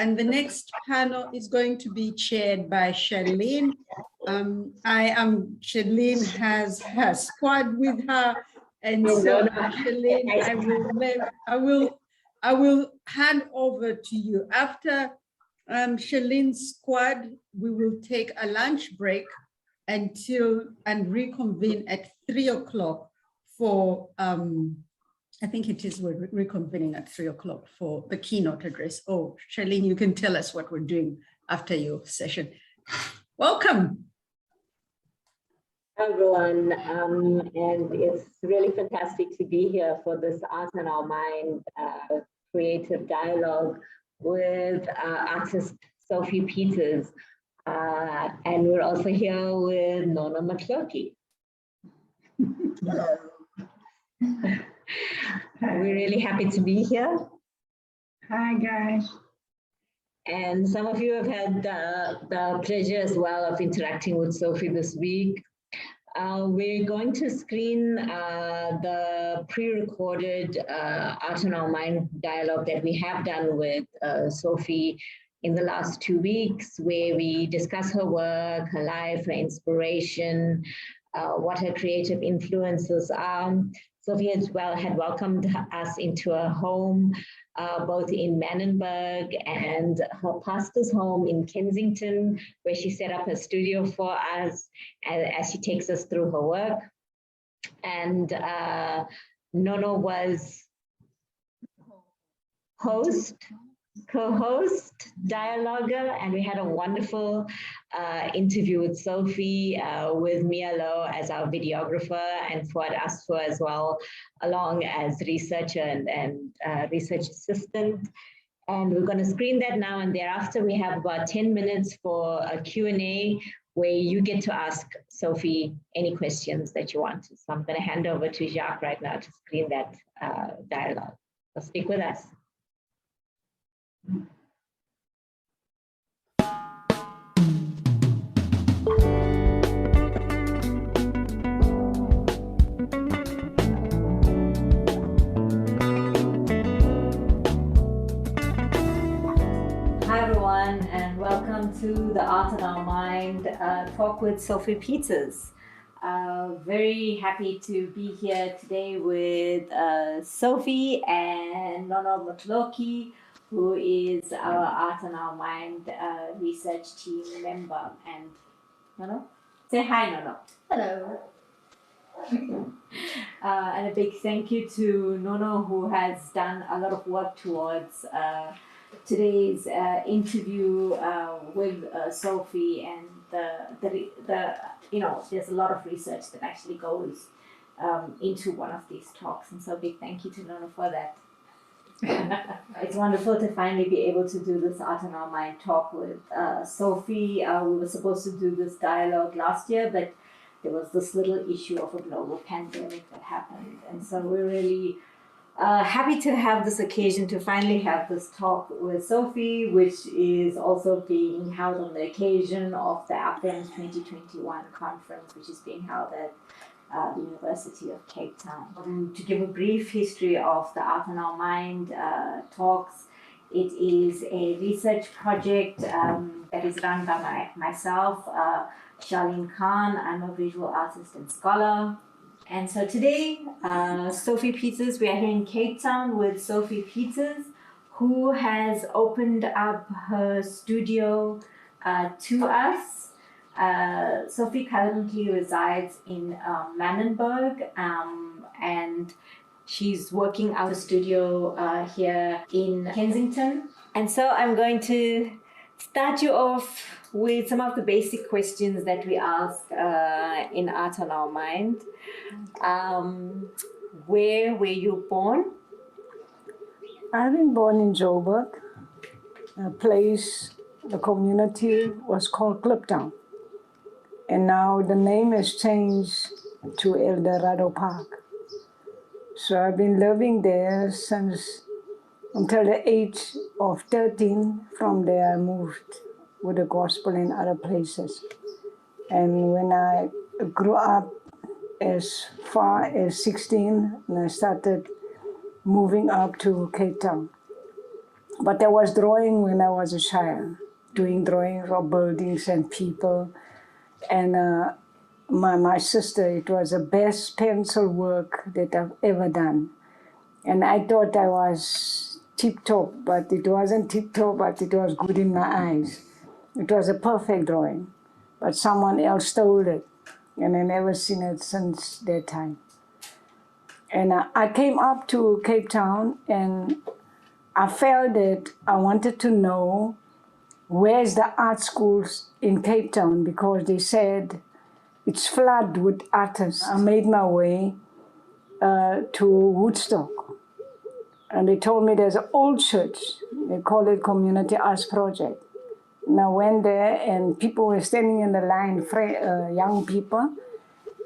And the next panel is going to be chaired by Charlene. Charlene has her squad with her. And so Charlene, I will hand over to you. After Charlene's squad, we will take a lunch break and reconvene at 3 o'clock for, I think it is, we're reconvening at 3 o'clock for the keynote address. Oh, Charlene, you can tell us what we're doing after your session. Welcome. Hi, everyone, and it's really fantastic to be here for this Art on Our Mind creative dialogue with artist Sophie Peters. And we're also here with Nona Matloki. Hello. We're really happy to be here. Hi, guys. And some of you have had the pleasure as well of interacting with Sophie this week. We're going to screen the pre-recorded Art on Our Mind dialogue that we have done with Sophie in the last 2 weeks, where we discuss her work, her life, her inspiration, what her creative influences are. Sophie had welcomed us into her home, both in Manenberg and her pastor's home in Kensington, where she set up her studio for us as she takes us through her work. And Nono was co-host, dialoguer, and we had a wonderful interview with Sophie, with Mia Lowe as our videographer and Fuad Asfo as well, along as researcher and research assistant. And we're going to screen that now, and thereafter we have about 10 minutes for a Q&A where you get to ask Sophie any questions that you want. So I'm going to hand over to Jacques right now to screen that dialogue. So stick with us. Hi everyone, and welcome to the Art on Our Mind talk with Sophie Peters. Very happy to be here today with Sophie and Nono Matloki, who is our Art on Our Mind research team member. And Nono, say hi, Nono. Hello. And a big thank you to Nono, who has done a lot of work towards today's interview with Sophie, and there's a lot of research that actually goes into one of these talks, and so big thank you to Nono for that. It's wonderful to finally be able to do this Art on Our Mind talk with Sophie. We were supposed to do this dialogue last year, but there was this little issue of a global pandemic that happened, and so we're really happy to have this occasion to finally have this talk with Sophie, which is also being held on the occasion of the Afems 2021 conference, which is being held at the University of Cape Town. To give a brief history of the Art on Our Mind talks, it is a research project that is run by myself, Charlene Khan. I'm a visual artist and scholar. And so today, Sophie Peters, we are here in Cape Town with Sophie Peters, who has opened up her studio to us. Sophie currently resides in Manenberg, and she's working out a studio here in Kensington. And so I'm going to start you off with some of the basic questions that we ask in Art on Our Mind. Where were you born? I've been born in Joburg, a place, the community was called Kliptown. And now the name has changed to El Dorado Park. So I've been living there since until the age of 13. From there I moved with the gospel in other places. And when I grew up as far as 16, and I started moving up to Cape Town. But I was drawing when I was a child, doing drawings of buildings and people. And my sister, it was the best pencil work that I've ever done. And I thought I was tip-top, but it wasn't tip-top, but it was good in my eyes. It was a perfect drawing, but someone else stole it, and I never seen it since that time. And I came up to Cape Town, and I felt that I wanted to know where's the art schools in Cape Town, because they said it's flooded with artists. I made my way to Woodstock, and they told me there's an old church. They call it Community Arts Project. And I went there, and people were standing in the line, young people,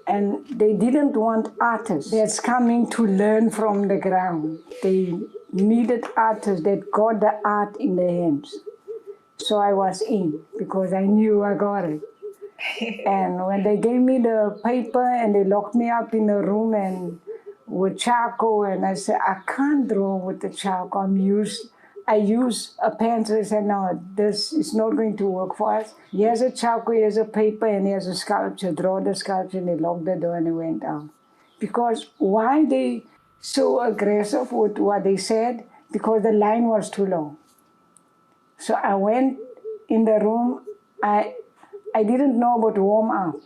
and they didn't want artists that's coming to learn from the ground. They needed artists that got the art in their hands. So I was in, because I knew I got it. And when they gave me the paper and they locked me up in a room and with charcoal, and I said, I can't draw with the charcoal. I use a pencil. I said, no, this is not going to work for us. Here's a charcoal, here's a paper, and here's a sculpture. Draw the sculpture, and they locked the door and they went out. Because why they so aggressive with what they said? Because the line was too long. So I went in the room. I didn't know about warm up.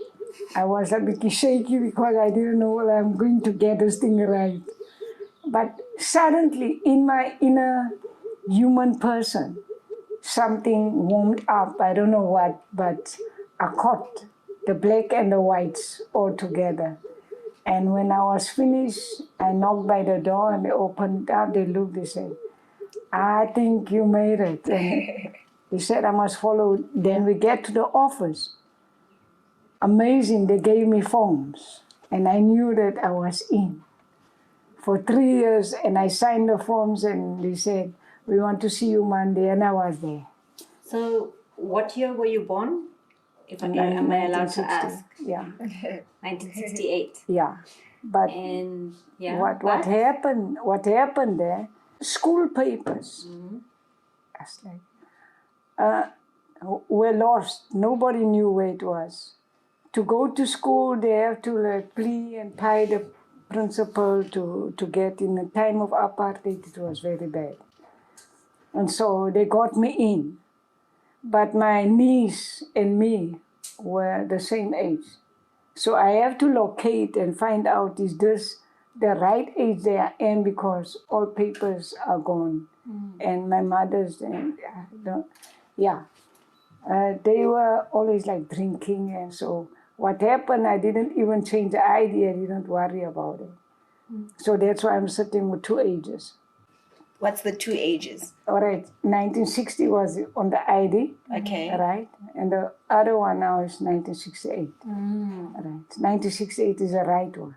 I was a bit shaky because I didn't know, well, I'm going to get this thing right. But suddenly, in my inner human person, something warmed up. I don't know what, but I caught the black and the whites all together. And when I was finished, I knocked by the door and they opened up. They looked, they said, I think you made it. And they said I must follow. Then we get to the office. Amazing, they gave me forms. And I knew that I was in. For 3 years, and I signed the forms, and they said, we want to see you Monday, and I was there. So, what year were you born? Am I allowed to ask? Yeah. 1968. Yeah. But And yeah, what happened there, school papers, that's like, were lost. Nobody knew where it was. To go to school, they have to like plea and pay the principal to get in. The time of apartheid, it was very bad. And so they got me in. But my niece and me were the same age. So I have to locate and find out, is this the right age that I am, because all papers are gone. And my mother's, they were always like drinking. And so what happened, I didn't even change the ID, I didn't worry about it. So that's why I'm sitting with 2 ages. What's the 2 ages? All right, 1960 was on the ID. Okay. Right, and the other one now is 1968. Right, 1968 is the right one.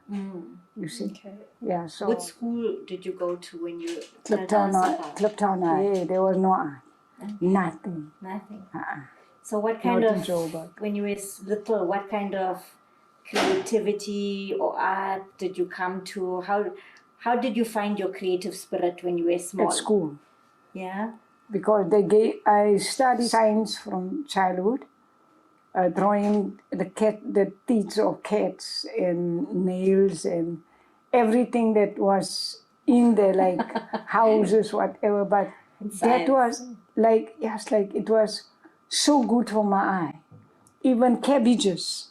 You see? Okay. Yeah, so. what school did you go to when you Cliptown, yeah, there was no art. Nothing. Nothing. Uh-uh. So what kind Not in of, Joburg. when you were little, what kind of creativity or art did you come to? How did you find your creative spirit when you were small? At school. Yeah. Because I studied science from childhood, drawing the teeth of cats and nails and everything that was in there, like houses, whatever. But that was like, it was so good for my eye. Even cabbages,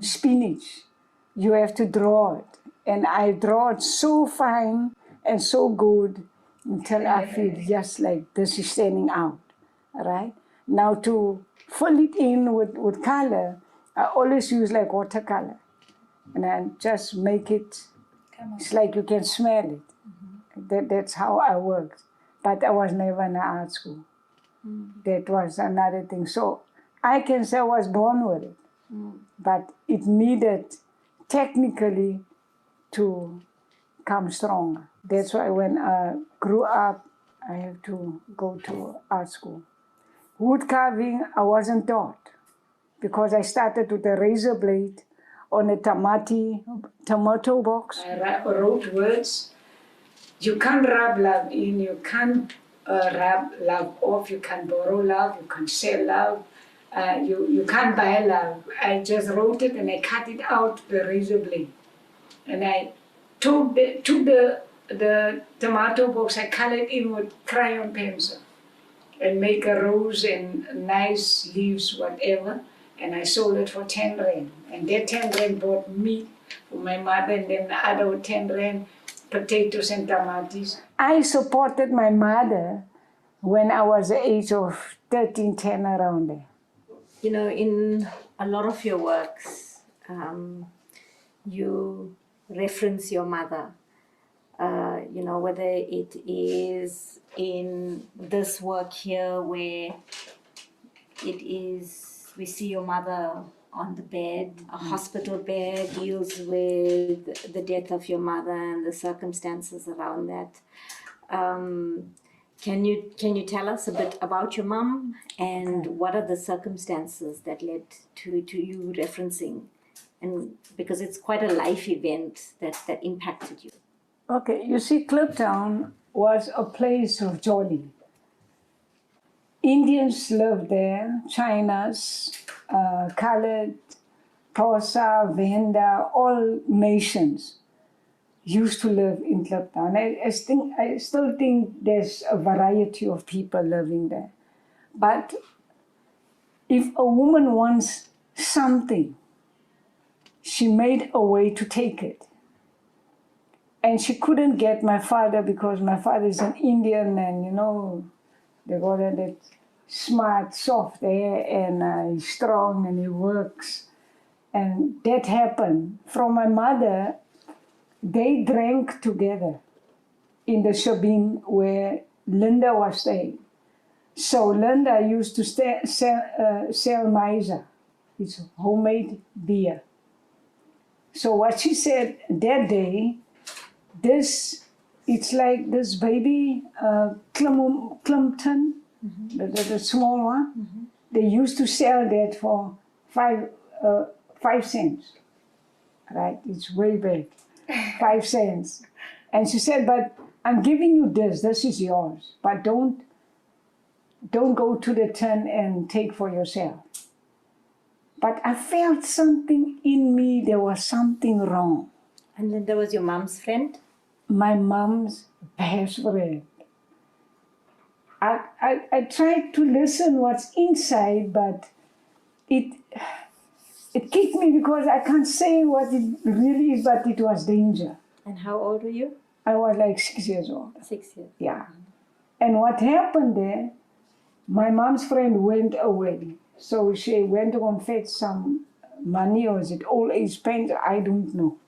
spinach, you have to draw it. And I draw it so fine and so good until I feel just like this is standing out, right? Now to fill it in with color, I always use like watercolor. And I just make it, it's like you can smell it. That's how I worked. But I was never in art school. That was another thing. So I can say I was born with it. But it needed technically to come stronger. That's why when I grew up, I had to go to art school. Wood carving, I wasn't taught because I started with a razor blade on a tomato box. I wrote words. You can't rub love in, you can't rub love off. You can't borrow love. You can't sell love. You can't buy love. I just wrote it and I cut it out with the razor blade. And I took the tomato box, I colored in with crayon pencil and make a rose and nice leaves, whatever. And I sold it for 10 rand. And that 10 rand bought meat for my mother, and then the other 10 rand, potatoes and tomatoes. I supported my mother when I was the age of 13, 10, around there. You know, in a lot of your works, you reference your mother. You know, whether it is in this work here where it is, we see your mother on the bed, a hospital bed, deals with the death of your mother and the circumstances around that. Can you tell us a bit about your mom and what are the circumstances that led to you referencing? And because it's quite a life event that impacted you. Okay, you see, Cliptown was a place of jolly. Indians lived there, Chinas, colored, Xhosa, Venda, all nations used to live in Cliptown. I still think there's a variety of people living there. But if a woman wants something, she made a way to take it. And she couldn't get my father because my father is an Indian and, you know, they got that smart, soft hair and he's strong and he works. And that happened. From my mother, they drank together in the Sabine where Linda was staying. So Linda used to sell Meiser. It's homemade beer. So what she said that day, it's like this baby Klimpton, the small one. They used to sell that for 5 cents, right? It's way big, 5 cents. And she said, but I'm giving you this is yours, but don't go to the tin and take for yourself. But I felt something in me, there was something wrong. And Linda was your mom's friend? My mom's best friend. I tried to listen what's inside, but it kicked me because I can't say what it really is, but it was danger. And how old were you? I was like 6 years old. 6 years. Yeah. And what happened there, my mom's friend went away. So she went to go and fetch some money, or is it old age pension? I don't know.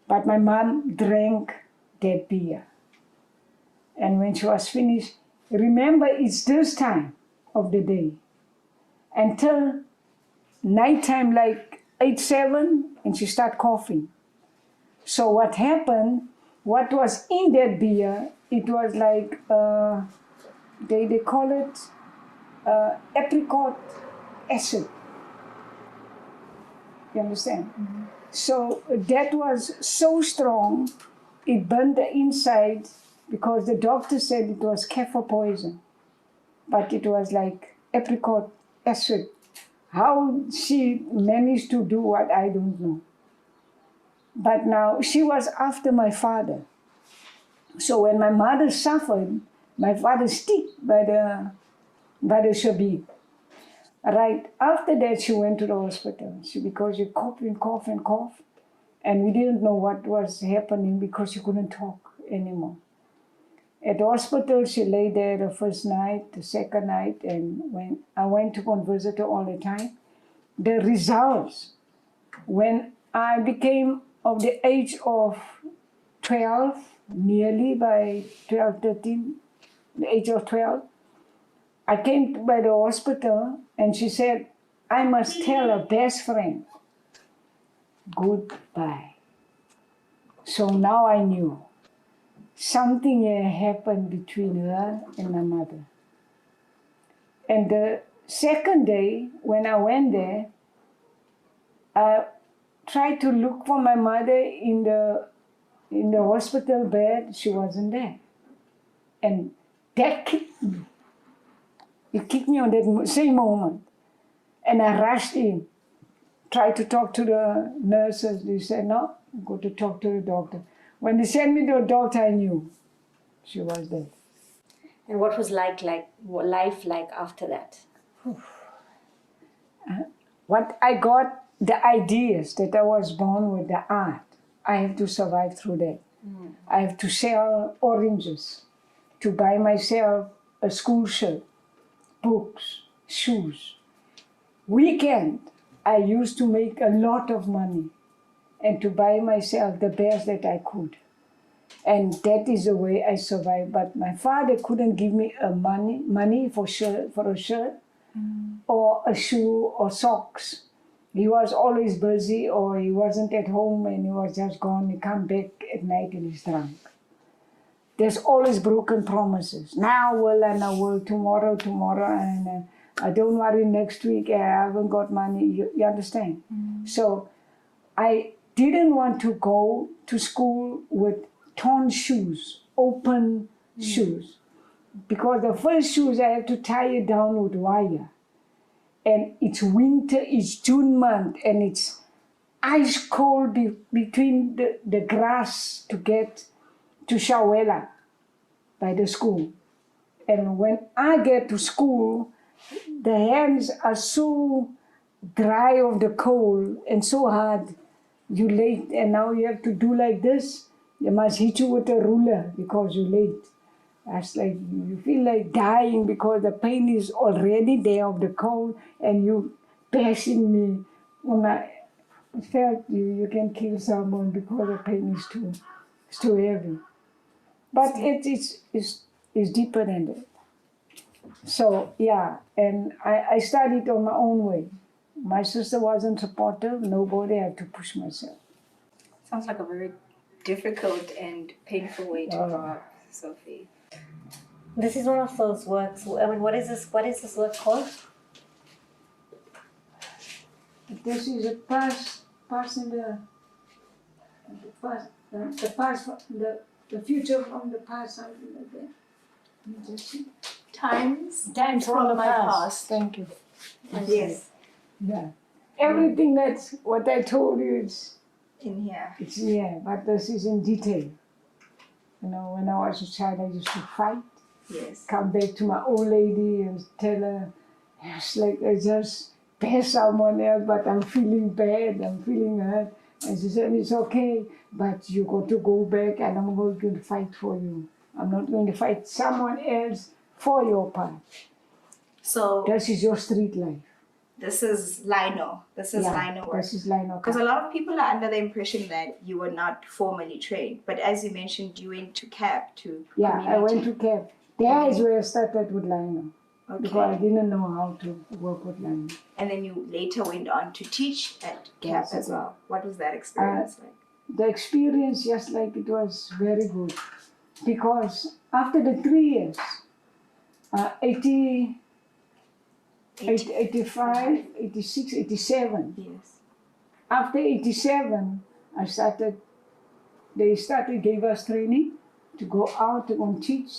But my mom drank that beer. And when she was finished, remember it's this time of the day. Until nighttime, like 8, 7, and she started coughing. So what happened, what was in that beer, it was like, they call it apricot acid. You understand? Mm-hmm. So that was so strong, it burned the inside because the doctor said it was kaffir poison. But it was like apricot acid. How she managed to do what, I don't know. But now she was after my father. So when my mother suffered, my father stick by the Shabib. Right after that, she went to the hospital because she coughed and coughed and coughed. And we didn't know what was happening because she couldn't talk anymore. At the hospital, she lay there the first night, the second night, and when I went to go and visit her all the time, the results, when I became of the age of 12, nearly by 12, 13, the age of 12, I came by the hospital and she said, I must tell her best friend, goodbye. So now I knew something had happened between her and my mother. And the second day, when I went there, I tried to look for my mother in the hospital bed. She wasn't there. And Dad kicked me. He kicked me on that same moment. And I rushed in, tried to talk to the nurses. They said, no, go to talk to the doctor. When they sent me to the doctor, I knew she was dead. And what was life like after that? What I got, the ideas that I was born with, the art, I have to survive through that. I have to sell oranges, to buy myself a school shirt, books, shoes. Weekend, I used to make a lot of money and to buy myself the best that I could. And that is the way I survived. But my father couldn't give me money for a shirt or a shoe or socks. He was always busy, or he wasn't at home and he was just gone. He come back at night and he's drunk. There's always broken promises. Now will and I will, tomorrow, and I don't worry next week, I haven't got money. You understand? So I didn't want to go to school with torn shoes, open shoes. Because the first shoes I have to tie it down with wire. And it's winter, it's June month, and it's ice cold between the grass to get to Shawela by the school. And when I get to school, the hands are so dry of the cold and so hard. You late, and now you have to do like this. They must hit you with a ruler because you're late. That's like, you feel like dying because the pain is already there of the cold and you bashing me. When I felt you can kill someone because the pain is too heavy. But it's deeper than that. So yeah, and I studied on my own way. My sister wasn't supportive, nobody, I had to push myself. Sounds like a very difficult and painful way to grow up, Sophie. This is one of those works. I mean, what is this work called? This is a pass in the past, the future from the past, something like that. Let me just see. Times from the past. Thank you. Yes. Yeah. Everything that's what I told you, In here. it's yeah, but this is in detail. You know, when I was a child, I used to fight. Yes. Come back to my old lady and tell her, it's like I just pay someone else, but I'm feeling bad, I'm feeling hurt. And she said, it's okay, but you got to go back and I'm going to fight for you. I'm not going to fight someone else for your part. So This is your street life. this is Lino. This is Lino work. This is Lino. Because a lot of people are under the impression that you were not formally trained. But as you mentioned, you went to CAP, to Yeah, community. I went to CAP. There is where I started with Lino. Because I Okay. didn't know how to work with Lino. And then you later went on to teach at CAP Yes, as I did. well. What was that experience like? The experience, just like it was very good. Because after the 3 years, 85, 86, 87. Yes. After 87, they gave us training to go out to go and teach,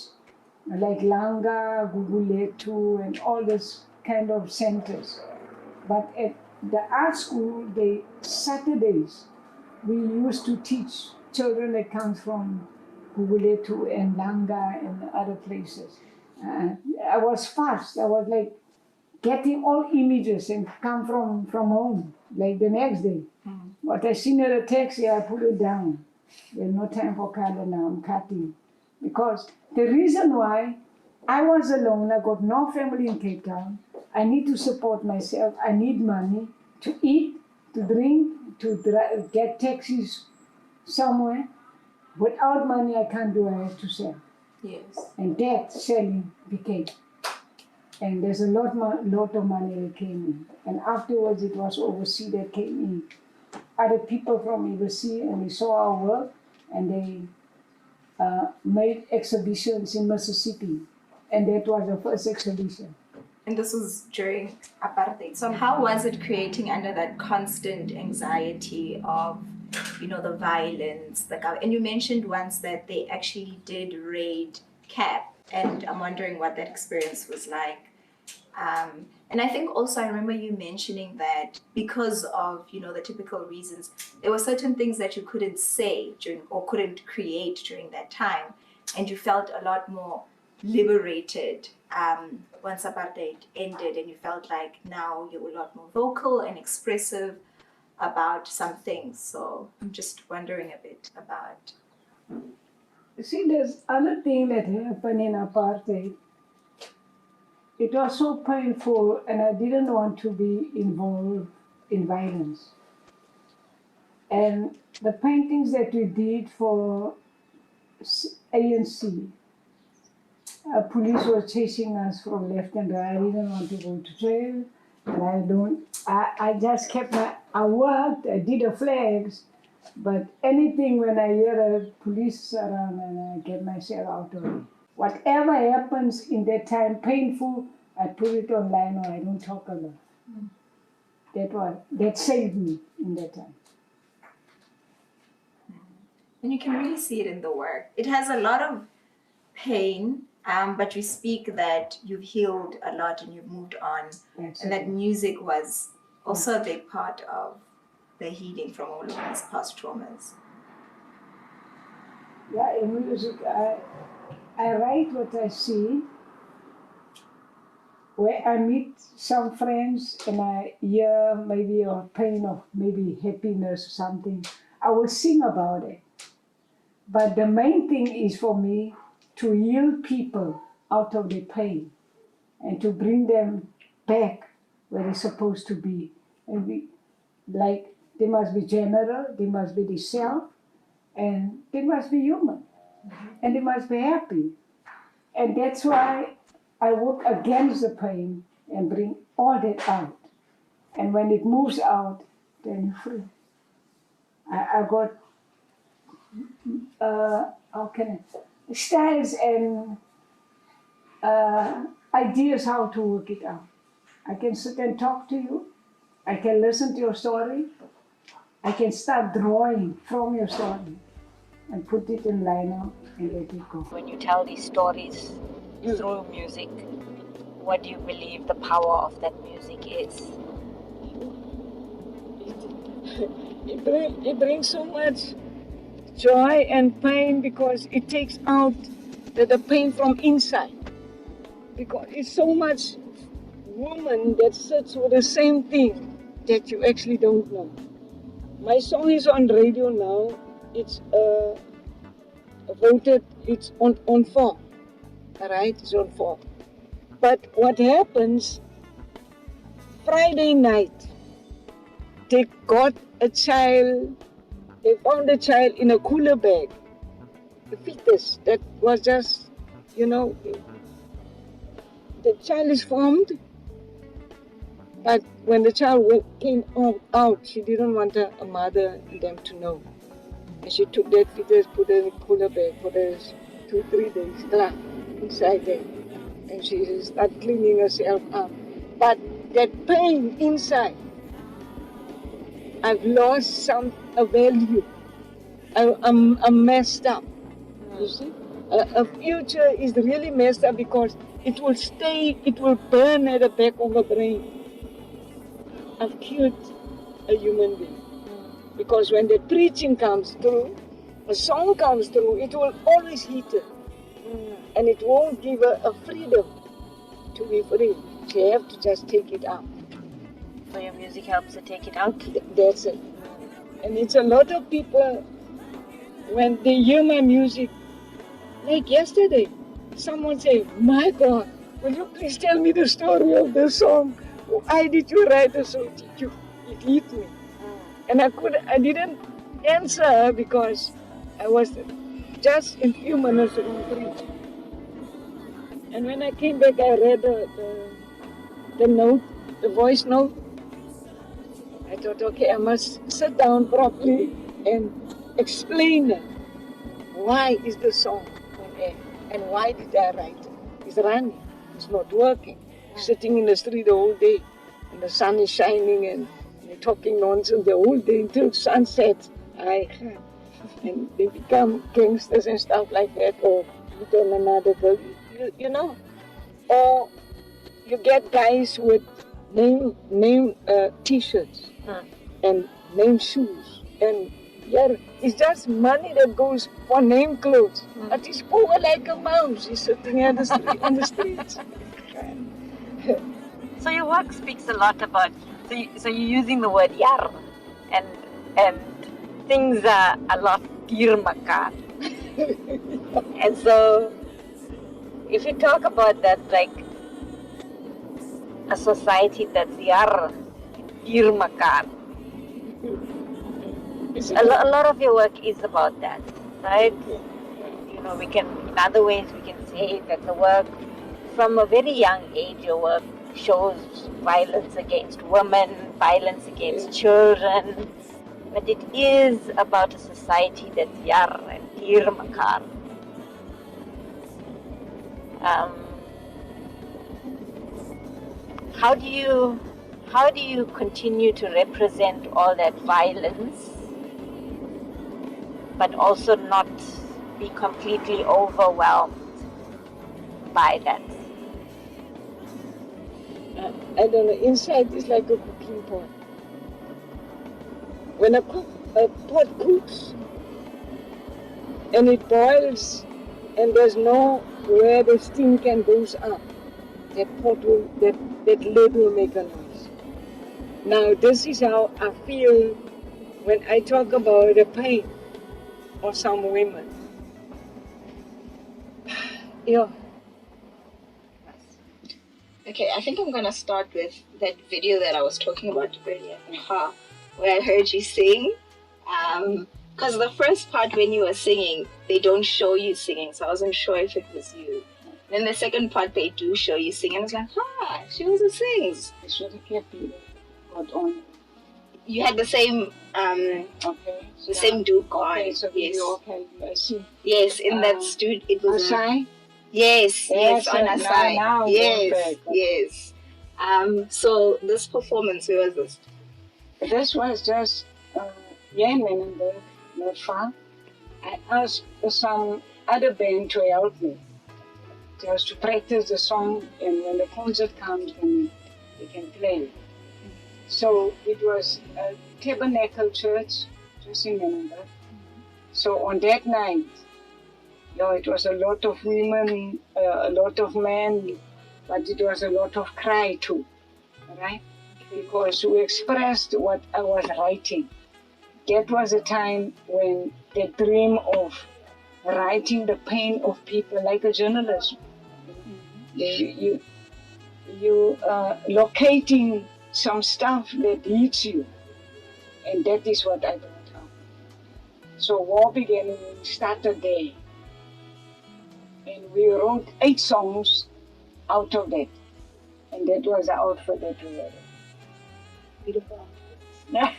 like Langa, Guguletu, and all this kind of centers. But at the art school, Saturdays, we used to teach children that come from Guguletu and Langa and other places. I was fast. I was like getting all images and come from home, like the next day. What I seen in the taxi, I put it down. There's no time for color now, I'm cutting. Because the reason why I was alone, I got no family in Cape Town, I need to support myself, I need money to eat, to drink, to get taxis somewhere. Without money, I can't do, I have to sell. Yes. And that selling became. And there's a lot of money that came in. And afterwards, it was overseas that came in. Other people from overseas, and they saw our work, and they made exhibitions in Mississippi. And that was the first exhibition. And this was during apartheid. So how was it creating under that constant anxiety of, the violence, and you mentioned once that they actually did raid CAP And I'm wondering what that experience was like. And I think also I remember you mentioning that because of, you know, the typical reasons, there were certain things that you couldn't say during or couldn't create during that time. And you felt a lot more liberated once apartheid ended, and you felt like now you're a lot more vocal and expressive about some things. So I'm just wondering a bit about. See, there's other thing that happened in apartheid. It was so painful, and I didn't want to be involved in violence. And the paintings that we did for ANC, police were chasing us from left and right. I didn't want to go to jail, and I just kept I worked, I did the flags, but anything when I hear the police around, and I get myself out of it. Whatever happens in that time, painful, I put it online or I don't talk about it. That saved me in that time. And you can really see it in the work. It has a lot of pain, but you speak that you've healed a lot and you've moved on. And that music was also a big part of the healing from all of these past traumas. Yeah, in music, I write what I see. Where I meet some friends and I hear maybe a pain or maybe happiness or something, I will sing about it. But the main thing is for me to heal people out of their pain and to bring them back where they're supposed to be. And they must be general, they must be themselves, and they must be human, and they must be happy. And that's why I work against the pain and bring all that out. And when it moves out, then you're free. I got styles and ideas how to work it out. I can sit and talk to you. I can listen to your story. I can start drawing from your story and put it in liner and let it go. When you tell these stories through music, what do you believe the power of that music is? It brings so much joy and pain because it takes out the pain from inside. Because it's so much woman that sits with the same thing that you actually don't know. My song is on radio now. It's voted, it's on 4. Alright, it's on 4. But what happens, Friday night, they got a child, they found a child in a cooler bag, a fetus that was just, the child is formed, but when the child came out, she didn't want a mother and them to know. And she took that fetus, put it in a cooler bag for 2-3 days inside there. And she started cleaning herself up. But that pain inside, I've lost a value. I'm messed up. You see? A future is really messed up because it will burn at the back of the brain. I've killed a human being. Because when the preaching comes through, a song comes through, it will always hit her. And it won't give her a freedom to be free. She have to just take it out. So your music helps to take it out? That's it. And it's a lot of people, when they hear my music, like yesterday, someone say, "My God, will you please tell me the story of the song? Why did you write the song?" It hit me. And I didn't answer her because I was just in few minutes of preaching. And when I came back, I read the note, the voice note. I thought, okay, I must sit down properly and explain it. Why is the song on air? And why did I write it? It's running. It's not working. Sitting in the street the whole day. And the sun is shining and they're talking nonsense the whole day until sunset. And they become gangsters and stuff like that, or put on another girl. you know, or you get guys with name t-shirts and name shoes, and yeah, it's just money that goes for name clothes. But he's poor like a mouse. He's sitting on the streets. So your work speaks a lot about, so you're using the word yar, and things are a lot makar. And so if you talk about that, like a society that's yar makar, a lot of your work is about that, right? You know, we can, in other ways, we can say that the work from a very young age, your work shows violence against women, violence against children, but it is about a society that's yar and makar. How do you continue to represent all that violence, but also not be completely overwhelmed by that? I don't know, inside is like a cooking pot. When a pot cooks and it boils and there's no where the steam can goes up, that lid will make a noise. Now this is how I feel when I talk about the pain of some women. Yeah. Okay, I think I'm going to start with that video that I was talking about earlier, where I heard you sing. Because the first part when you were singing, they don't show you singing, so I wasn't sure if it was you. Then the second part, they do show you singing, and it's like, she also sings. I should have kept it on. You had the same, same Duke on. So yes. Okay, I see. Yes, in that studio, it was Asai? Yes, on a side. Now Yes. So this performance, where was this? This was just Menenberg, not far. I asked some other band to help me, just to practice the song, and when the concert comes, then they can play. So it was a tabernacle church, just in Menenberg. So on that night, it was a lot of women, a lot of men, but it was a lot of cry too, right? Because we expressed what I was writing. That was a time when the dream of writing the pain of people, like a journalist, you locating some stuff that hits you, and that is what I brought out. So war began when we started there. And we wrote 8 songs out of that. And that was the outfit that we had. Beautiful.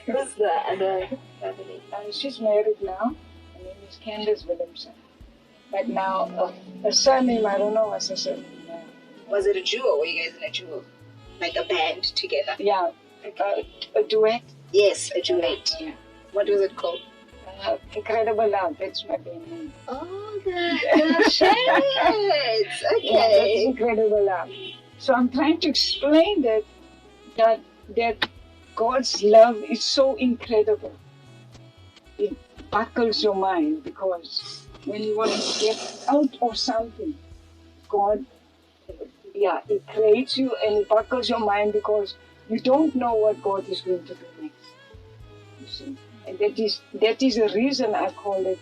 Who's the other family? She's married now. Her name is Candace Williamson. But now, her surname, I don't know what's her surname now. Was it a duo? Were you guys in a duo? Like a band together? Yeah, a duet. Yes, a duet. Yeah. What was it called? Incredible Love, that's my band name. Oh, the shades. Okay. Yeah, that's Incredible Love. So I'm trying to explain that God's love is so incredible. It buckles your mind, because when you want to get out of something, God, it creates you and it buckles your mind, because you don't know what God is going to do next. You see? And that is the reason I call it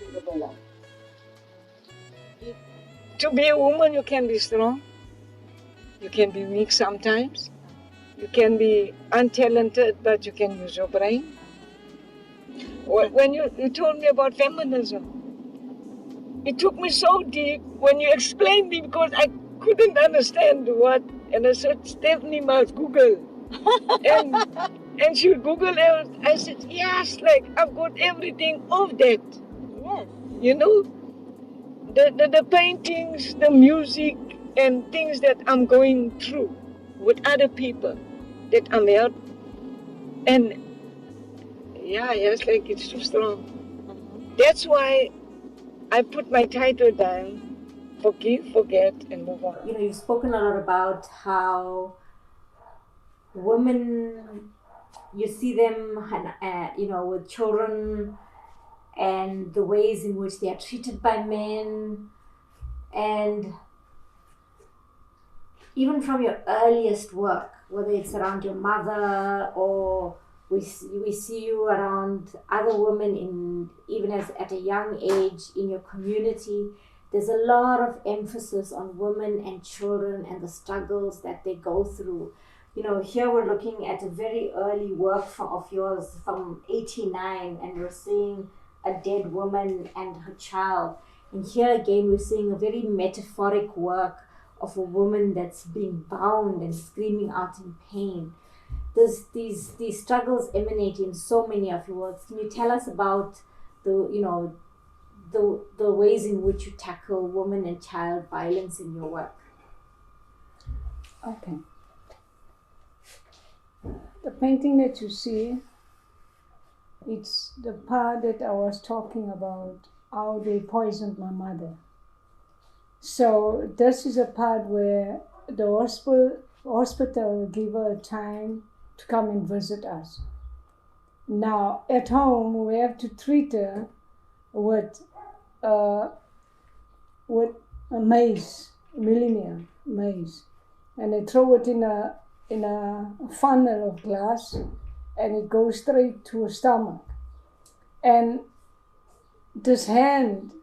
Incredible Love. To be a woman, you can be strong. You can be weak sometimes. You can be untalented, but you can use your brain. When you told me about feminism, it took me so deep when you explained me, because I couldn't understand what. And I said, Stephanie must Google. And she would Google it. I said, yes, like I've got everything of that. Yes. You know, the paintings, the music, and things that I'm going through with other people that I'm helping. And it's like it's too strong. That's why I put my title down, forgive, forget, and move on. You know, you've spoken a lot about how women, you see them, you know, with children and the ways in which they are treated by men. And even from your earliest work, whether it's around your mother or we see you around other women in even as at a young age in your community, there's a lot of emphasis on women and children and the struggles that they go through. You know, here we're looking at a very early work of yours from 89, and we're seeing a dead woman and her child. And here again, we're seeing a very metaphoric work of a woman that's being bound and screaming out in pain. These struggles emanate in so many of your works. Can you tell us about the ways in which you tackle woman and child violence in your work? Okay. The painting that you see, it's the part that I was talking about, how they poisoned my mother. So this is a part where the hospital gave her a time to come and visit us. Now at home we have to treat her with a mace, millimeter mace, and they throw it in a funnel of glass, and it goes straight to her stomach. And this hand,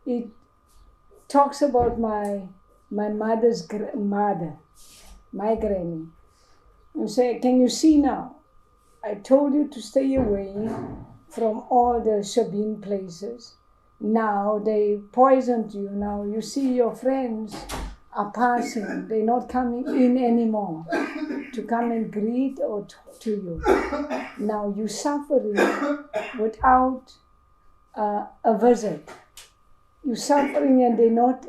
it talks about my mother's mother, my granny. And say, can you see now? I told you to stay away from all the Sabine places. Now they poisoned you. Now you see your friends are passing. They're not coming in anymore to come and greet or talk to you. Now you're suffering without a visit. You're suffering and they're not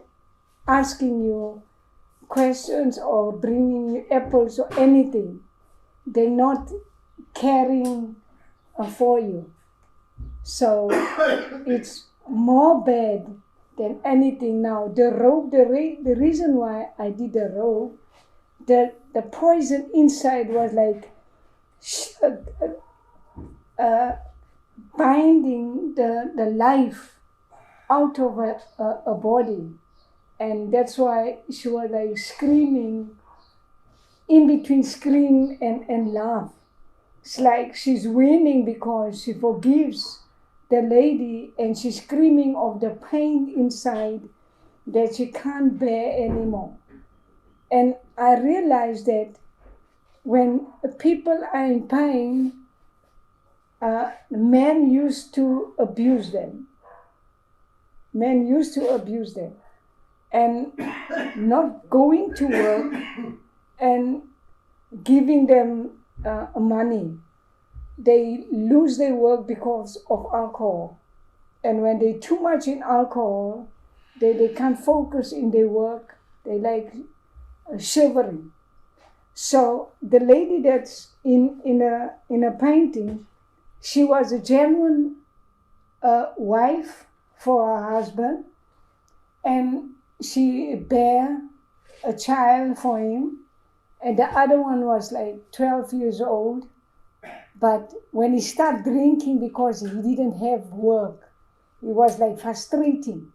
asking you questions or bringing you apples or anything. They're not caring for you. So it's more bad than anything now. The rope, the reason why I did the rope, the poison inside was like binding the life out of a body. And that's why she was like screaming, in between scream and laugh. It's like she's winning because she forgives the lady, and she's screaming of the pain inside that she can't bear anymore. And I realized that when people are in pain, men used to abuse them. Men used to abuse them. And not going to work and giving them money. They lose their work because of alcohol. And when they're too much in alcohol, they can't focus in their work. They like shivering. So the lady that's in a painting, she was a genuine wife for her husband, and she bare a child for him, and the other one was like 12 years old. But when he started drinking because he didn't have work, he was like frustrating.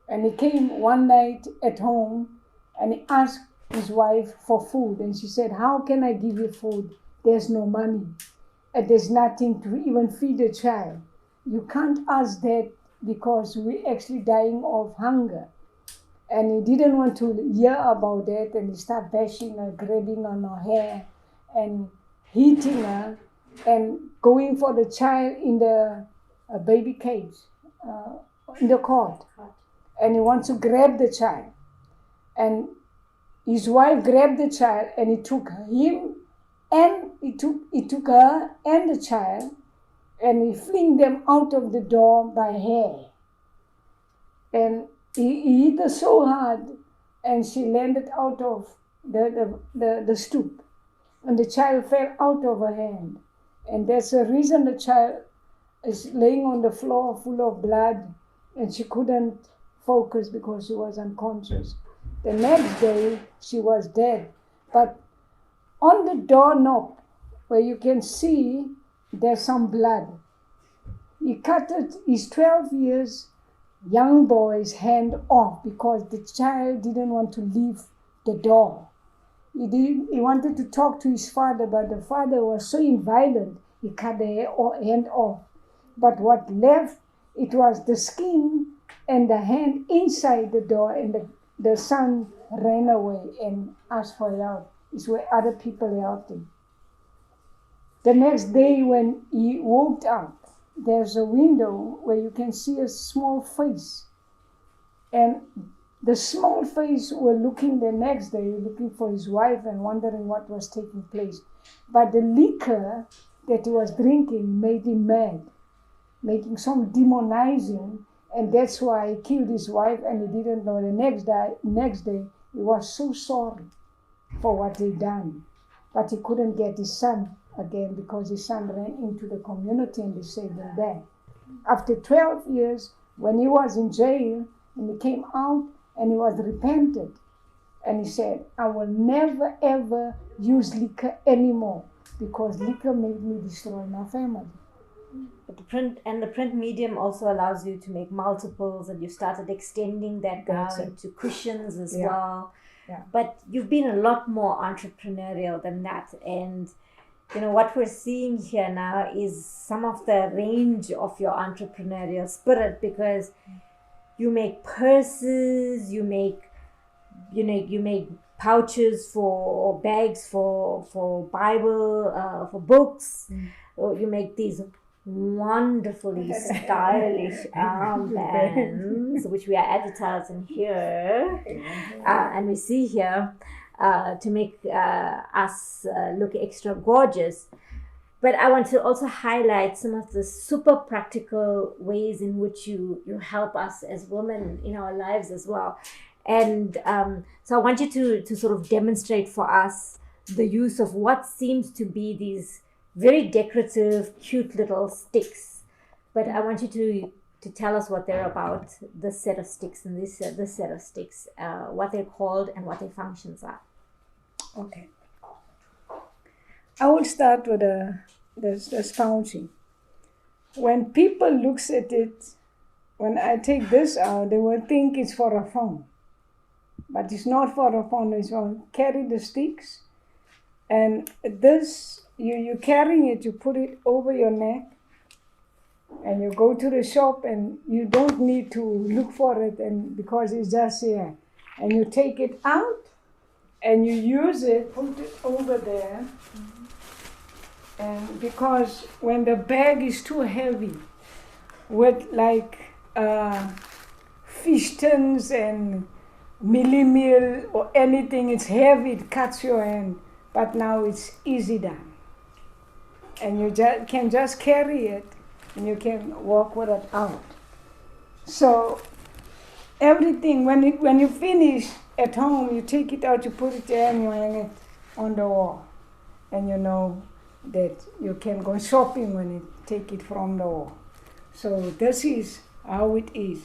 And he came one night at home and he asked his wife for food. And she said, how can I give you food? There's no money. And there's nothing to even feed a child. You can't ask that because we're actually dying of hunger. And he didn't want to hear about that, and he started bashing her, grabbing on her hair and hitting her and going for the child in the baby cage, in the court. And he wants to grab the child. And his wife grabbed the child, and he took him, and he took her and the child, and he flung them out of the door by hair. And he hit her so hard, and she landed out of the stoop. And the child fell out of her hand. And that's the reason the child is laying on the floor full of blood, and she couldn't focus because she was unconscious. The next day, she was dead. But on the doorknob, where you can see there's some blood, he cut his 12 years young boy's hand off because the child didn't want to leave the door. He wanted to talk to his father, but the father was so violent, he cut the hand off. But what left, it was the skin and the hand inside the door, and the son ran away and asked for help. It's where other people helped him. The next day when he woke up, there's a window where you can see a small face. And the small face were looking the next day, looking for his wife and wondering what was taking place. But the liquor that he was drinking made him mad, making some demonizing, and that's why he killed his wife, and he didn't know. The next day he was so sorry for what he'd done. But he couldn't get his son again because his son ran into the community and they saved him there. After 12 years, when he was in jail, and he came out and he was repentant, and he said, I will never ever use liquor anymore because liquor made me destroy my family. But the print medium also allows you to make multiples, and you started extending that now into cushions as well. Yeah. But you've been a lot more entrepreneurial than that. And what we're seeing here now is some of the range of your entrepreneurial spirit, because you make purses, you make pouches or bags for Bible, for books. You make these wonderfully stylish armbands, which we are advertising here, and we see here to make us look extra gorgeous. But I want to also highlight some of the super practical ways in which you help us as women in our lives as well. And so I want you to sort of demonstrate for us the use of what seems to be these very decorative, cute little sticks. But I want you to tell us what they're about, this set of sticks and this set of sticks, what they're called and what their functions are. Okay. I will start with the sponging. When people looks at it, when I take this out, they will think it's for a phone. But it's not for a phone, it's for carry the sticks. And this, you carrying it, you put it over your neck, and you go to the shop and you don't need to look for it, and because it's just here. And you take it out and you use it, put it over there. And because when the bag is too heavy, with like fish tins and meal or anything, it's heavy, it cuts your hand. But now it's easy done. And you can just carry it and you can walk with it out. So everything, when you finish at home, you take it out, you put it there and you hang it on the wall. And you know that you can go shopping when you take it from the wall. So this is how it is.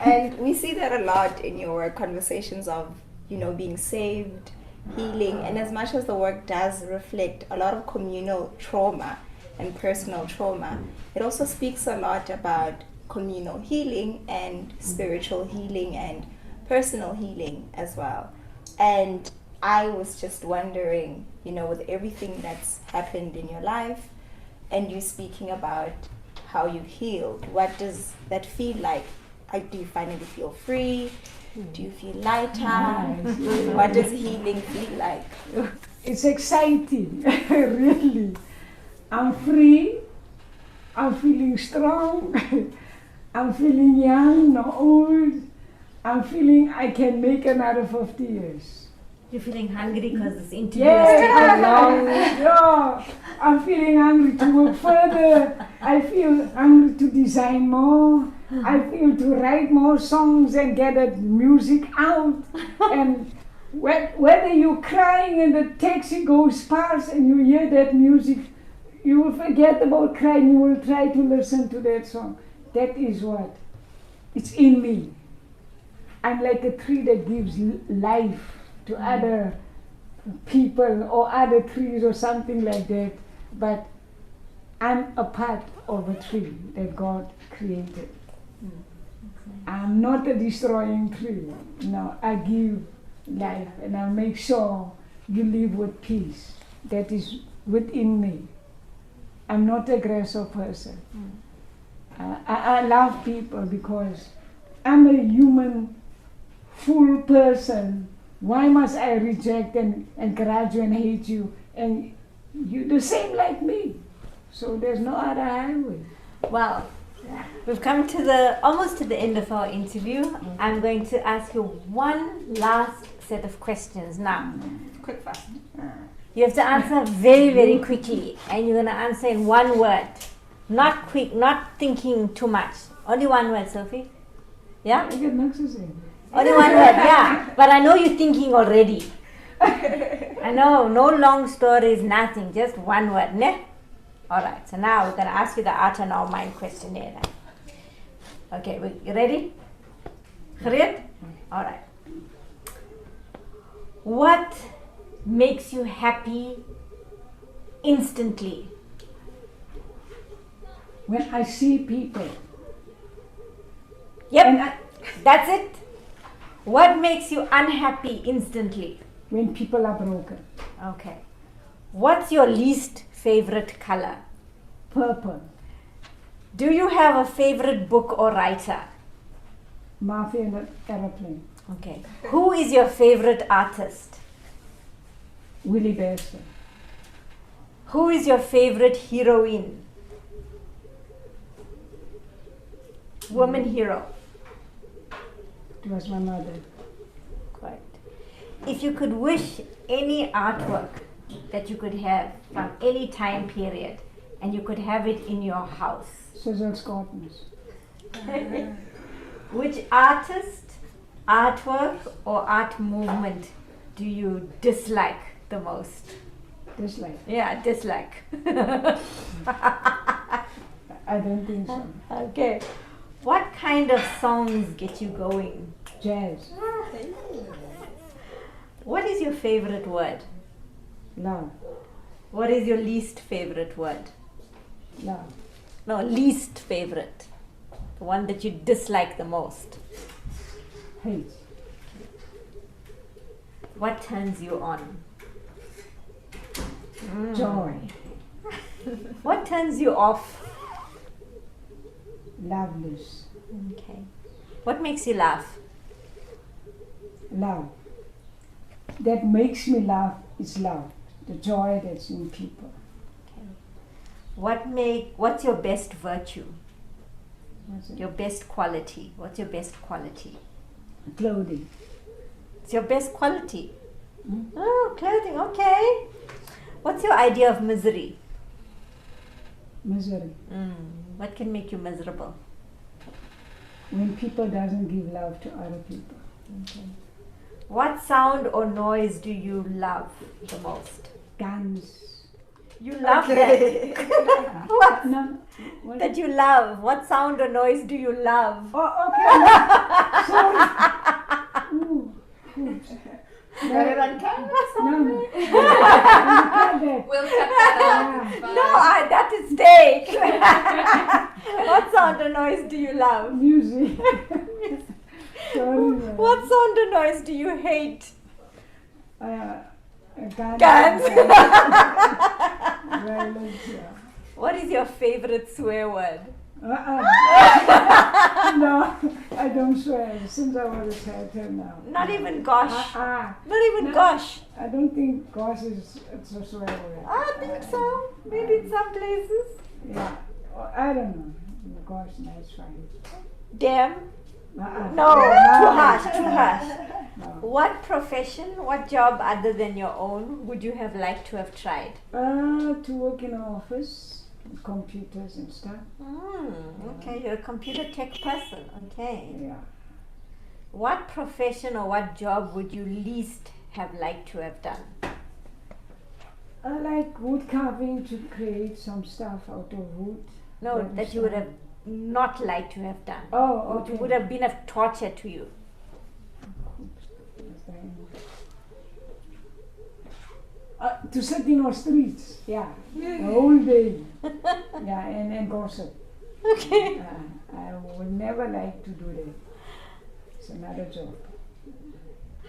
And we see that a lot in your conversations of, being saved, healing, and as much as the work does reflect a lot of communal trauma and personal trauma, it also speaks a lot about communal healing and spiritual healing and personal healing as well. And I was just wondering, with everything that's happened in your life and you speaking about how you healed, what does that feel like? Do you finally feel free? Do you feel lighter? What does healing feel like? It's exciting, really. I'm free, I'm feeling strong, I'm feeling young, not old. I'm feeling I can make another 50 years. You're feeling hungry because this interview is taking long. Yeah, I'm feeling hungry to work further. I feel hungry to design more. I feel to write more songs and get that music out. And whether you're crying and the taxi goes past and you hear that music, you will forget about crying. You will try to listen to that song. That is what it's in me. I'm like a tree that gives life to other people or other trees or something like that. But I'm a part of a tree that God created. I'm not a destroying tree. No, I give life and I make sure you live with peace. That is within me. I'm not an aggressive person. I love people because I'm a human, full person. Why must I reject and grudge you and hate you? And you're the same like me. So there's no other highway. Well, we've come to almost to the end of our interview. I'm going to ask you one last set of questions now. Quick fast. You have to answer very, very quickly, and you're going to answer in one word. Not quick, not thinking too much. Only one word, Sophie. Yeah? I get nothing to say. Only one word, yeah. But I know you're thinking already. I know, no long stories, nothing. Just one word, ne? Alright, so now we're going to ask you the Art on Our Mind questionnaire. Okay, you ready? Gereed? Alright. What makes you happy instantly? When I see people. Yep, that's it. What makes you unhappy instantly? When people are broken. Okay. What's your least favorite color? Purple. Do you have a favorite book or writer? My favorite aeroplane. Okay. Who is your favorite artist? Willie Bester. Who is your favorite heroine? Woman hero. It was my mother. Right. If you could wish any artwork that you could have from any time period and you could have it in your house, Cecil Scottons. which artist, artwork or art movement do you dislike the most? Dislike. Yeah, dislike. I don't think so. Okay. What kind of songs get you going? Jazz. What is your favorite word? Love. What is your least favorite word? Love. No, least favorite. The one that you dislike the most. Hate. What turns you on? Joy. What turns you off? Loveless. Okay. What makes you laugh? Love. That makes me laugh is love. The joy that's in people. What's your best virtue? What's it? Your best quality. What's your best quality? Clothing. It's your best quality. Oh, clothing, okay. What's your idea of misery? Misery. What can make you miserable? When people doesn't give love to other people. Okay. What sound or noise do you love the most? Guns. You love Okay. that. What? No, what? That you love. What sound or noise do you love? Oh, okay. Sorry. Ooh, oops. Got it on camera? No, no. We'll cut that out. It's No, fine. that is steak. What sound or noise do you love? Music. Sorry. What sound or noise do you hate? Guns. Guns. Violence, yeah. What is your favorite swear word? No, I don't swear since I was a child till now. Not even gosh. Not Not even gosh. I don't think gosh is it's a swear word. I think so. Maybe in some places. Yeah, I don't know. Gosh, nice fine. Damn. No, No, too harsh, too harsh. No. What profession, what job other than your own would you have liked to have tried? To work in an office, computers and stuff. Okay, you're a computer tech person. Okay. Yeah. What profession or what job would you least have liked to have done? I like wood carving to create some stuff out of wood. No, that you would have not liked to have done. Oh, Which okay. would have been a torture to you. To sit in our streets, yeah, the whole day, yeah, and gossip. Okay. I would never like to do that. It's another job.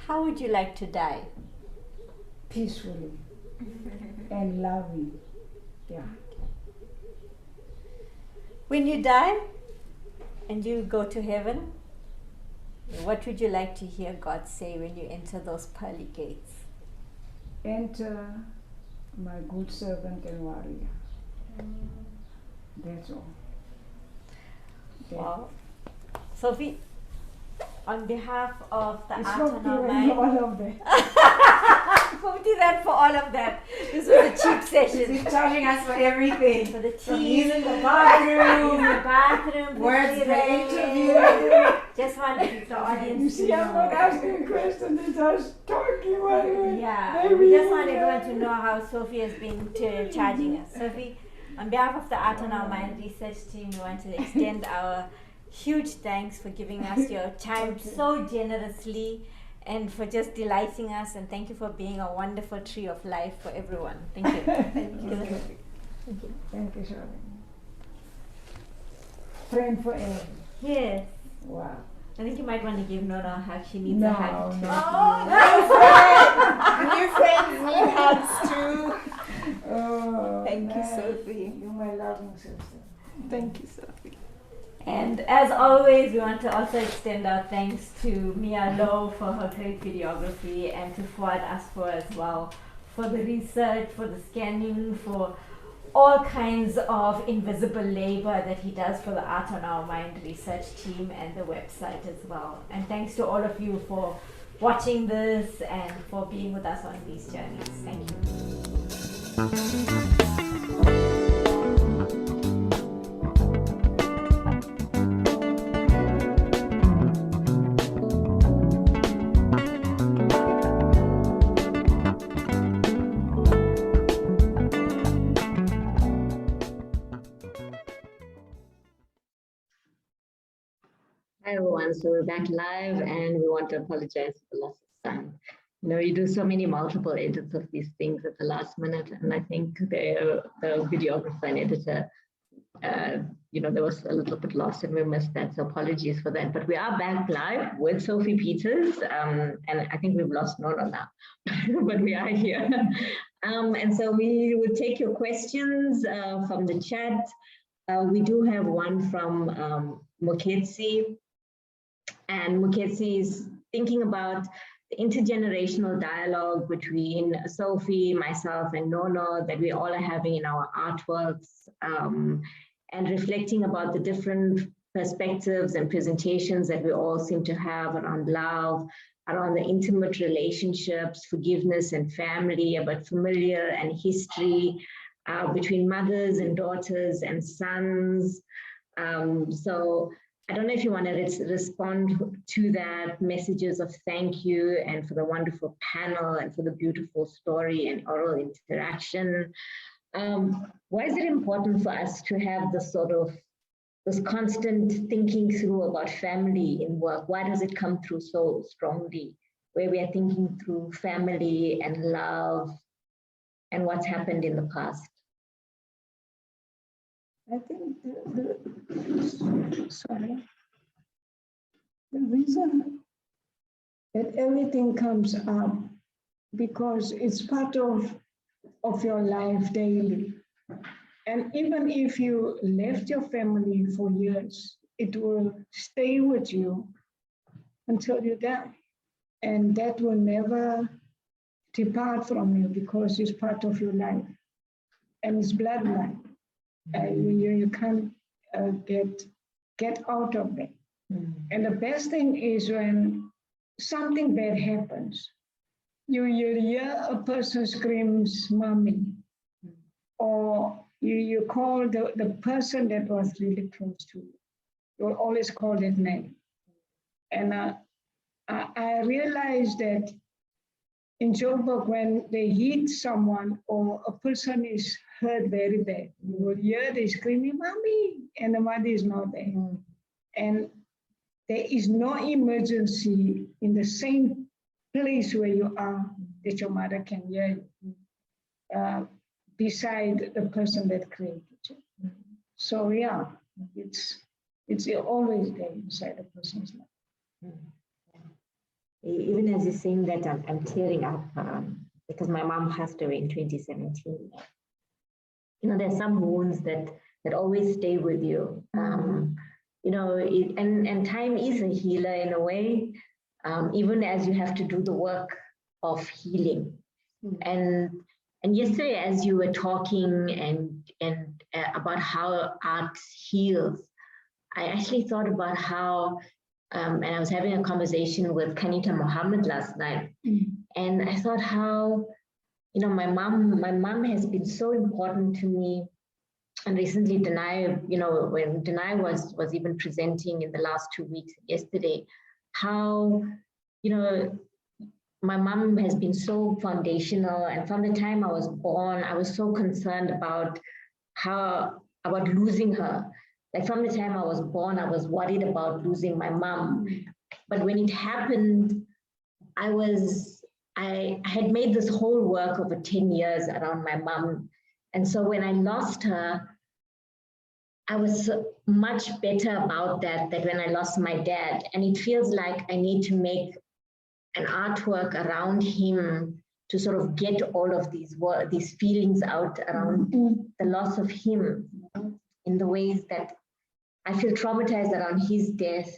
How would you like to die? Peacefully and loving, yeah. When you die and you go to heaven, what would you like to hear God say when you enter those pearly gates? Enter, my good servant and warrior. That's all. Wow. Sophie, on behalf of the It's Art not on Our given Mind, all of that. 50 Rand for all of that. This was a cheap session. He's charging us for everything. For the From tea, using the bathroom, the bathroom, words 50 for Rand. interview. Just wanted the audience You to see, I'm not know. asking questions, it's just talking about it. Yeah, Maybe we just you want will everyone have to know how Sophie has been charging us. Sophie, on behalf of the Art on Our Mind research team, we want to extend our huge thanks for giving us your time so generously and for just delighting us, and thank you for being a wonderful tree of life for everyone. Thank you. Thank you. Thank you, Charlene. Friend forever. Yes. Wow. I think you might want to give Nona a hug. She needs No, a hug too. no. New friends need hugs too. Oh, Thank you, nice. Sophie. You're my loving sister. Thank you, Sophie. And as always, we want to also extend our thanks to Mia Lowe for her great videography, and to Fuad Asfor as well for the research, for the scanning, for all kinds of invisible labor that he does for the Art on Our Mind research team and the website as well. And thanks to all of you for watching this and for being with us on these journeys. Thank you. Hi everyone, so we're back live and we want to apologize for the loss of sound. You know, you do so many multiple edits of these things at the last minute, and I think the videographer and editor, there was a little bit lost and we missed that, so apologies for that. But we are back live with Sophie Peters, and I think we've lost Nona now, but we are here. And so we would take your questions from the chat. We do have one from Moketsi. And Muketsi is thinking about the intergenerational dialogue between Sophie, myself, and Nono that we all are having in our artworks, and reflecting about the different perspectives and presentations that we all seem to have around love, around the intimate relationships, forgiveness and family, about familiar and history, between mothers and daughters and sons. So I don't know if you want to respond to that, messages of thank you and for the wonderful panel and for the beautiful story and oral interaction. Why is it important for us to have this constant thinking through about family in work? Why does it come through so strongly, where we are thinking through family and love and what's happened in the past? I think the reason that everything comes up because it's part of your life daily. And even if you left your family for years, it will stay with you until you die. And that will never depart from you because it's part of your life. And it's bloodline. You can't get out of it. And the best thing is when something bad happens, you hear a person screams, "Mommy," or you call the person that was really close to you. You'll always call that name. And I realized that in Joburg, when they hit someone or a person is hurt very bad, you will hear they screaming, "Mommy," and the mother is not there. And there is no emergency in the same place where you are that your mother can hear you, beside the person that created you. So yeah, it's always there inside a person's life. Even as you're saying that, I'm tearing up because my mom passed away in 2017. You know, there's some wounds that always stay with you. You know, and time is a healer in a way, even as you have to do the work of healing. And yesterday, as you were talking and about how art heals, I actually thought about how, and I was having a conversation with Kanita Mohammed last night, and I thought how, you know, my mom has been so important to me. And recently, Denai, you know, when Denai was even presenting in the last 2 weeks, yesterday, how, you know, my mom has been so foundational. And from the time I was born, I was so concerned about losing her. Like from the time I was born, I was worried about losing my mom. But when it happened, I had made this whole work over 10 years around my mom. And so when I lost her, I was much better about that than when I lost my dad. And it feels like I need to make an artwork around him to sort of get all of these feelings out around the loss of him, in the ways that I feel traumatized around his death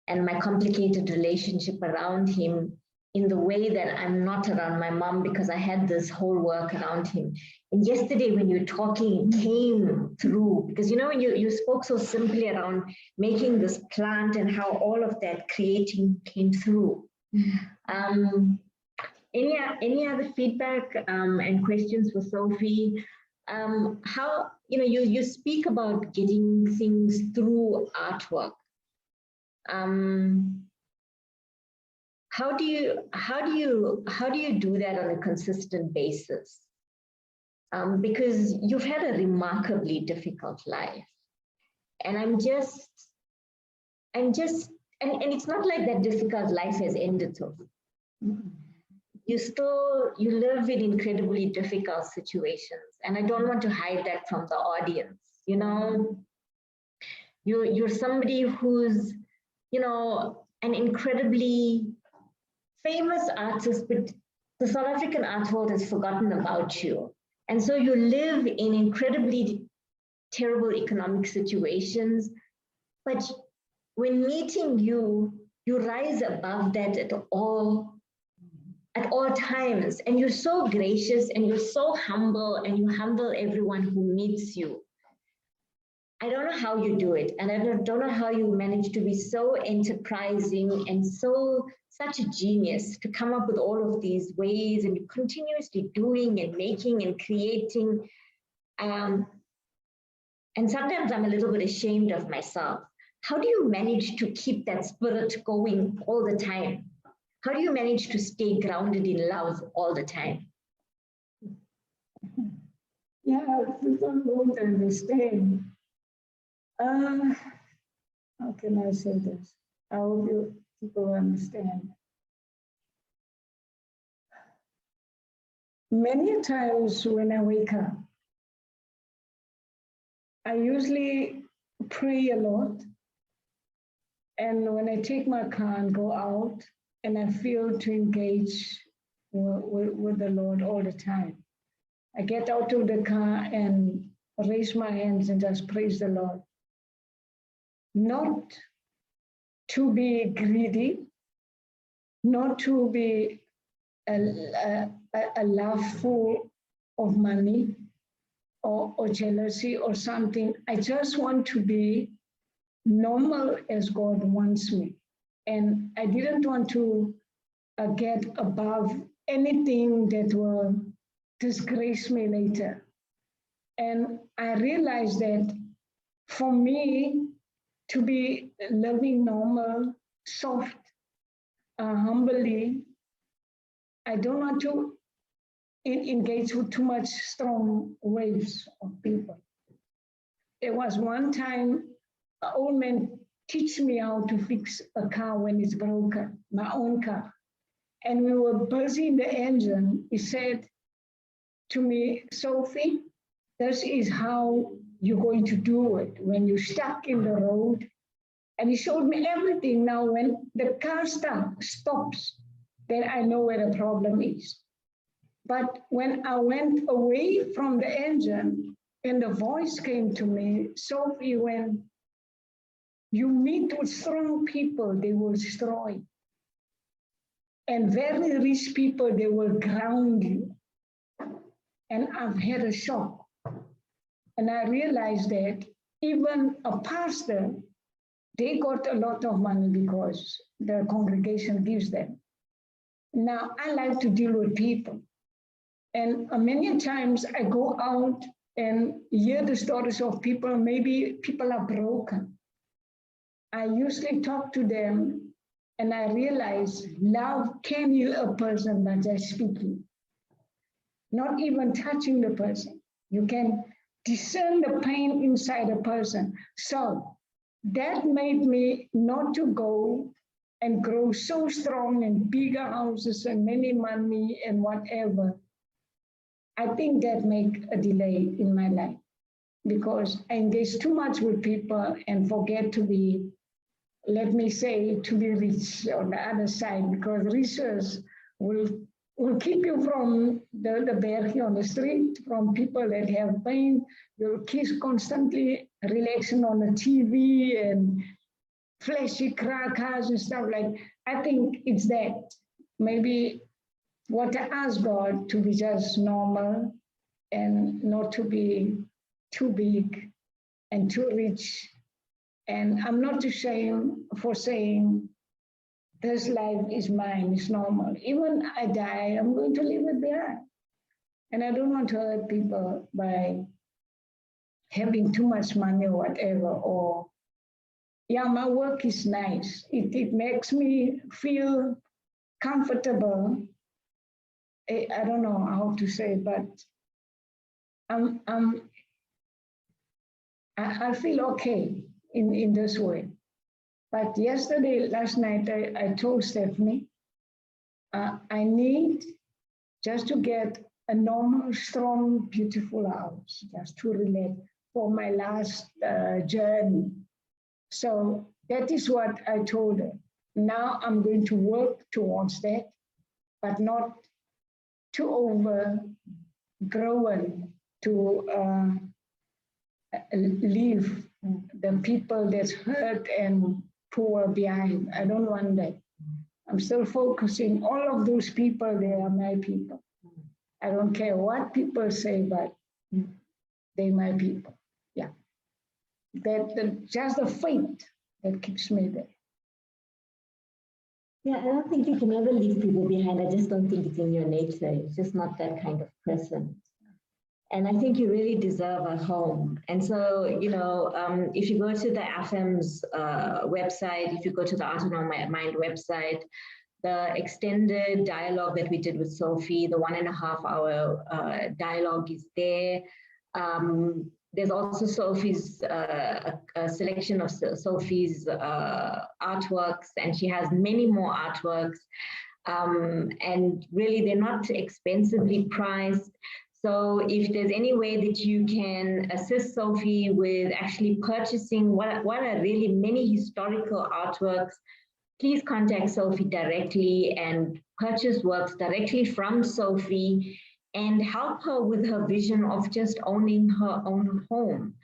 and my complicated relationship around him, in the way that I'm not around my mom because I had this whole work around him. And yesterday when you were talking, it came through, because you know, when you spoke so simply around making this plant and how all of that creating came through. Any other feedback and questions for Sophie? How, you know, you speak about getting things through artwork. How do you do that on a consistent basis? Because you've had a remarkably difficult life, and and it's not like that difficult life has ended. So you live in incredibly difficult situations, and I don't want to hide that from the audience. You know, you're somebody who's, you know, an incredibly famous artist, but the South African art world has forgotten about you. And so you live in incredibly terrible economic situations, but when meeting you, you rise above that at all times. And you're so gracious and you're so humble, and you humble everyone who meets you. I don't know how you do it. And I don't know how you manage to be so enterprising and such a genius to come up with all of these ways, and continuously doing and making and creating. And sometimes I'm a little bit ashamed of myself. How do you manage to keep that spirit going all the time? How do you manage to stay grounded in love all the time? Yeah, people won't understand. How can I say this? I hope you people understand. Many times when I wake up, I usually pray a lot. And when I take my car and go out, and I feel to engage with the Lord all the time. I get out of the car and raise my hands and just praise the Lord. Not to be greedy, not to be a love full of money or jealousy or something. I just want to be normal as God wants me. And I didn't want to get above anything that will disgrace me later. And I realized that for me to be living normal, soft, humbly, I don't want to engage with too much strong waves of people. There was one time an old man teach me how to fix a car when it's broken, my own car. And we were buzzing the engine. He said to me, Sophie, this is how you're going to do it when you're stuck in the road. And he showed me everything. Now, when the car stops, then I know where the problem is. But when I went away from the engine, and the voice came to me, Sophie, when you meet with strong people, they will destroy. And very rich people, they will ground you. And I've had a shock. And I realized that even a pastor, they got a lot of money because the congregation gives them. Now, I like to deal with people. And many times I go out and hear the stories of people, maybe people are broken. I usually talk to them and I realize love can heal a person by just speaking, not even touching the person. You can discern the pain inside a person. So that made me not to go and grow so strong in bigger houses and many money and whatever. I think that make a delay in my life because I engage too much with people and forget to be, let me say, to be rich on the other side, because riches will keep you from the berg on the street, from people that have pain. You'll keep constantly relaxing on the TV and flashy cars and stuff like. I think it's that. Maybe what I ask God to be just normal and not to be too big and too rich. And I'm not ashamed for saying this life is mine, it's normal. Even I die, I'm going to leave it behind. And I don't want to hurt people by having too much money or whatever. Or, yeah, my work is nice. It makes me feel comfortable. I don't know how to say, but I feel okay in this way. But last night, I told Stephanie, I need just to get a normal, strong, beautiful house, just to relate for my last journey. So that is what I told her. Now I'm going to work towards that, but not too overgrown to leave the people that's hurt and poor behind. I don't want that. I'm still focusing, all of those people, they are my people. I don't care what people say, but they're my people. Yeah. Just the faith that keeps me there. Yeah, I don't think you can ever leave people behind. I just don't think it's in your nature. It's just not that kind of person. And I think you really deserve a home. And so, if you go to the Afems website, if you go to the Art on My Mind website, the extended dialogue that we did with Sophie, the 1.5 hour dialogue is there. There's also Sophie's, a selection of Sophie's artworks, and she has many more artworks. And really, they're not expensively priced. So if there's any way that you can assist Sophie with actually purchasing what are really many historical artworks, please contact Sophie directly and purchase works directly from Sophie and help her with her vision of just owning her own home.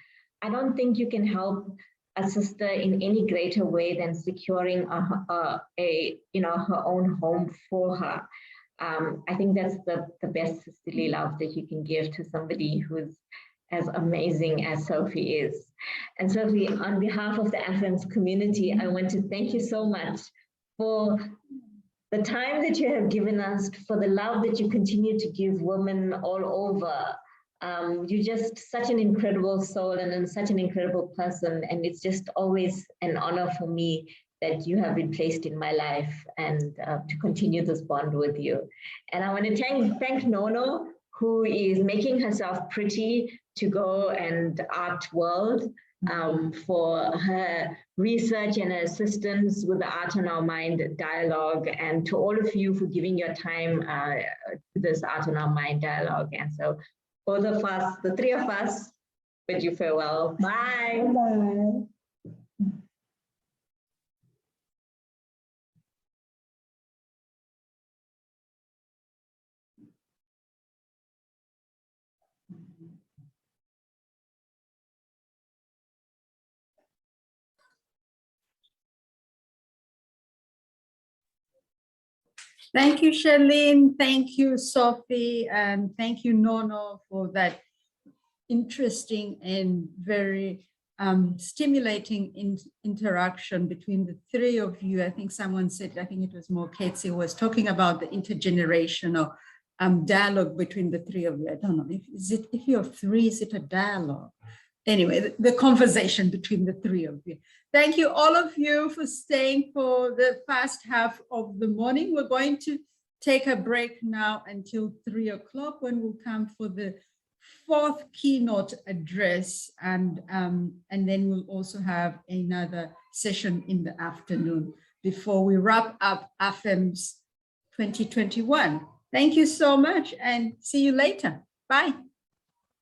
I don't think you can help a sister in any greater way than securing her own home for her. I think that's the best sisterly love that you can give to somebody who's as amazing as Sophie is. And Sophie, on behalf of the Afems community, I want to thank you so much for the time that you have given us, for the love that you continue to give women all over. You're just such an incredible soul and such an incredible person. And it's just always an honor for me that you have been placed in my life and to continue this bond with you. And I want to thank Nono, who is making herself pretty to go and art world, for her research and her assistance with the Art on Our Mind dialogue, and to all of you for giving your time to this Art on Our Mind dialogue. And so both of us, the three of us, bid you farewell. Bye. Bye. Thank you, Charlene. Thank you, Sophie. And thank you, Nono, for that interesting and very stimulating interaction between the three of you. I think someone said, I think it was more Katie, was talking about the intergenerational dialogue between the three of you. I don't know, if you're three, is it a dialogue? Anyway, the conversation between the three of you. Thank you, all of you, for staying for the first half of the morning. We're going to take a break now until 3 o'clock, when we'll come for the fourth keynote address. And then we'll also have another session in the afternoon before we wrap up Afems 2021. Thank you so much and see you later. Bye.